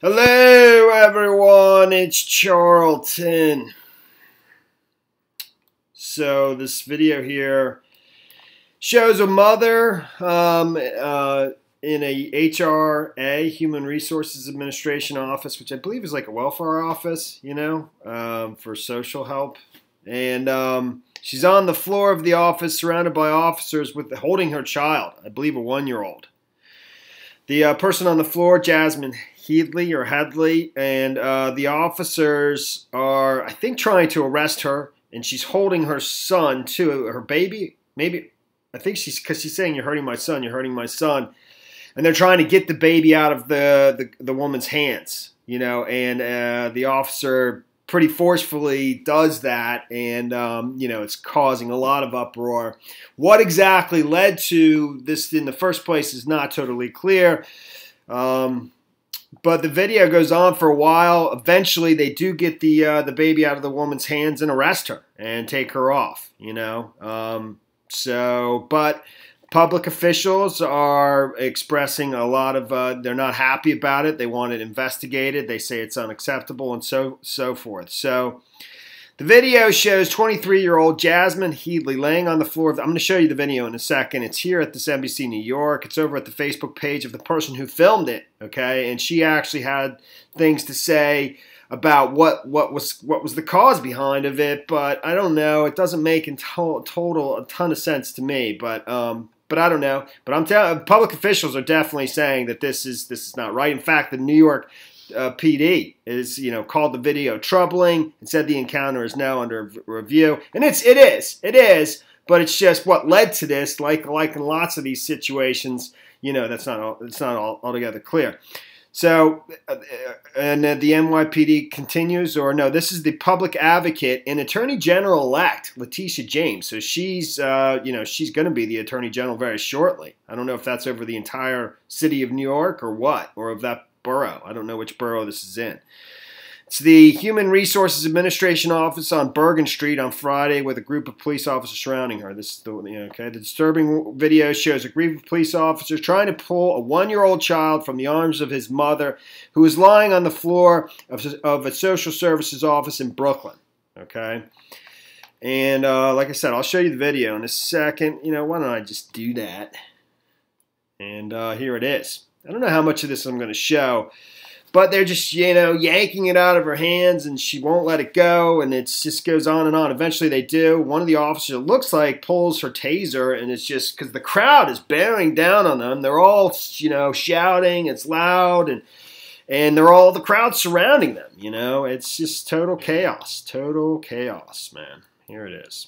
Hello everyone, it's Charlton. So this video here shows a mother in a HRA, Human Resources Administration office, which I believe is like a welfare office, for social help. And she's on the floor of the office surrounded by officers holding her child, I believe a 1-year-old. The person on the floor, Jasmine Headley, and the officers are, I think, trying to arrest her, and she's holding her son too, her baby. Maybe, I think because she's saying, "You're hurting my son. You're hurting my son," and they're trying to get the baby out of the woman's hands, and the officer pretty forcefully does that, and it's causing a lot of uproar. What exactly led to this in the first place is not totally clear, but the video goes on for a while. Eventually, they do get the baby out of the woman's hands and arrest her and take her off. But public officials are expressing a lot of, they're not happy about it. They want it investigated. They say it's unacceptable and so forth. So the video shows 23-year-old Jasmine Headley laying on the floor. I'm going to show you the video in a second. It's here at this NBC New York. It's over at the Facebook page of the person who filmed it, okay? And she actually had things to say about what was the cause behind of it, but I don't know. It doesn't make in total a ton of sense to me, but I don't know. But I'm telling, public officials are definitely saying that this is not right. In fact, the New York PD is called the video troubling and said the encounter is now under review. And it is, but it's just what led to this. Like in lots of these situations, it's not altogether clear. So, and the NYPD continues, or no, this is the public advocate and Attorney General-elect, Letitia James. So she's, she's going to be the Attorney General very shortly. I don't know if that's over the entire city of New York or what, or of that borough. I don't know which borough this is in. It's the Human Resources Administration office on Bergen Street on Friday with a group of police officers surrounding her. This is the disturbing video shows a group of police officers trying to pull a 1-year-old child from the arms of his mother, who is lying on the floor of a social services office in Brooklyn. Okay, and like I said, I'll show you the video in a second. Why don't I just do that? And here it is. I don't know how much of this I'm going to show. But they're just, yanking it out of her hands, and she won't let it go, and it just goes on and on. Eventually they do. One of the officers, it looks like, pulls her taser, and it's just because the crowd is bearing down on them. They're all, shouting. It's loud, and they're all the crowd surrounding them, It's just total chaos. Total chaos, man. Here it is.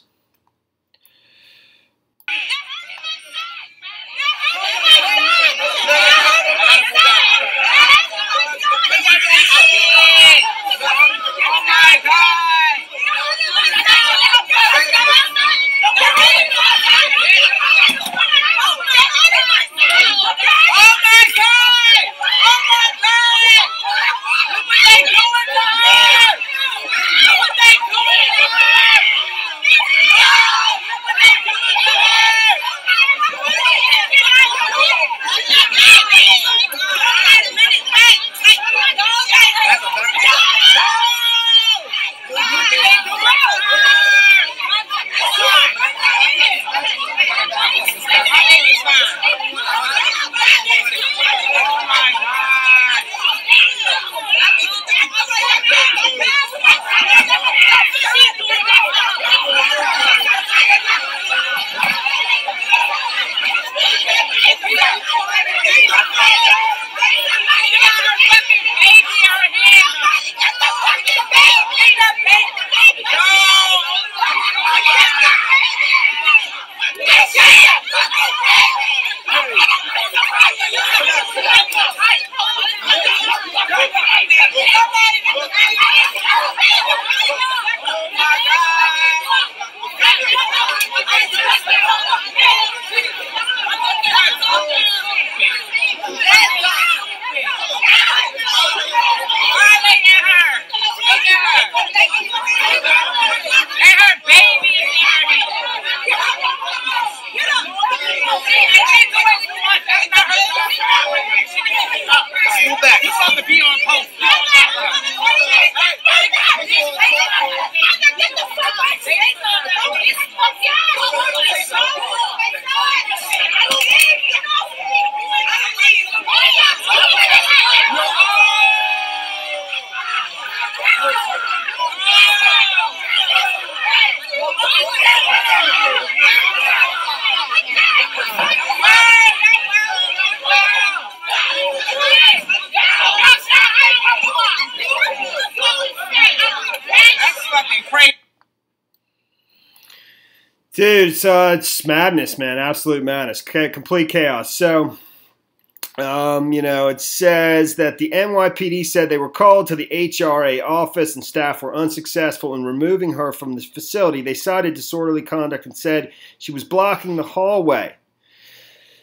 Dude, it's madness, man. Absolute madness. Complete chaos. So, it says that the NYPD said they were called to the HRA office and staff were unsuccessful in removing her from the facility. They cited disorderly conduct and said she was blocking the hallway.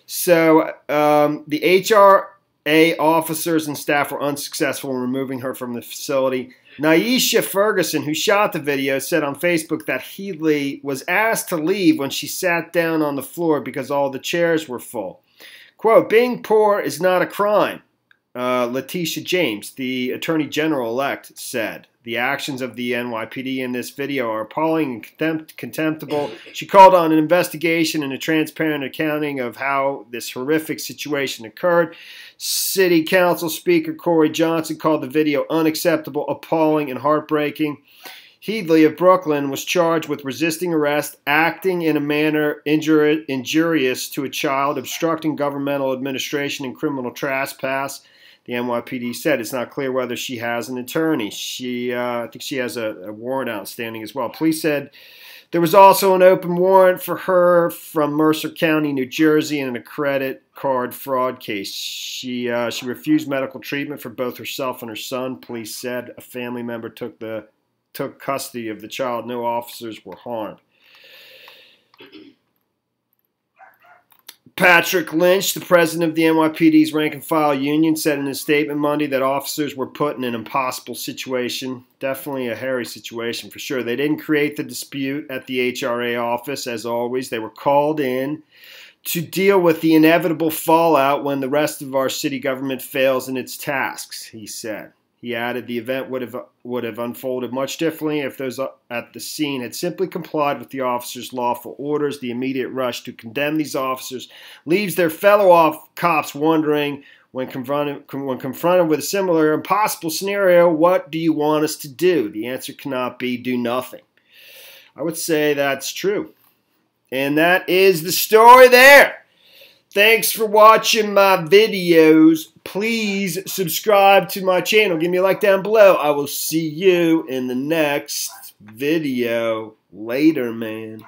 So, the HRA officers and staff were unsuccessful in removing her from the facility. Nyesha Ferguson, who shot the video, said on Facebook that Headley was asked to leave when she sat down on the floor because all the chairs were full. Quote, being poor is not a crime, Letitia James, the Attorney General-elect, said. The actions of the NYPD in this video are appalling and contemptible. She called on an investigation and a transparent accounting of how this horrific situation occurred. City Council Speaker Corey Johnson called the video unacceptable, appalling, and heartbreaking. Headley of Brooklyn was charged with resisting arrest, acting in a manner injurious to a child, obstructing governmental administration, and criminal trespass. The NYPD said it's not clear whether she has an attorney. I think she has a warrant outstanding as well. Police said there was also an open warrant for her from Mercer County, New Jersey, in a credit card fraud case. She refused medical treatment for both herself and her son. Police said a family member took custody of the child. No officers were harmed. Patrick Lynch, the president of the NYPD's rank-and-file union, said in a statement Monday that officers were put in an impossible situation. Definitely a hairy situation for sure. They didn't create the dispute at the HRA office, as always. They were called in to deal with the inevitable fallout when the rest of our city government fails in its tasks, he said. He added the event would have unfolded much differently if those at the scene had simply complied with the officers' lawful orders. The immediate rush to condemn these officers leaves their fellow cops wondering, when confronted with a similar impossible scenario, what do you want us to do? The answer cannot be do nothing. I would say that's true. And that is the story there. Thanks for watching my videos. Please subscribe to my channel. Give me a like down below. I will see you in the next video. Later, man.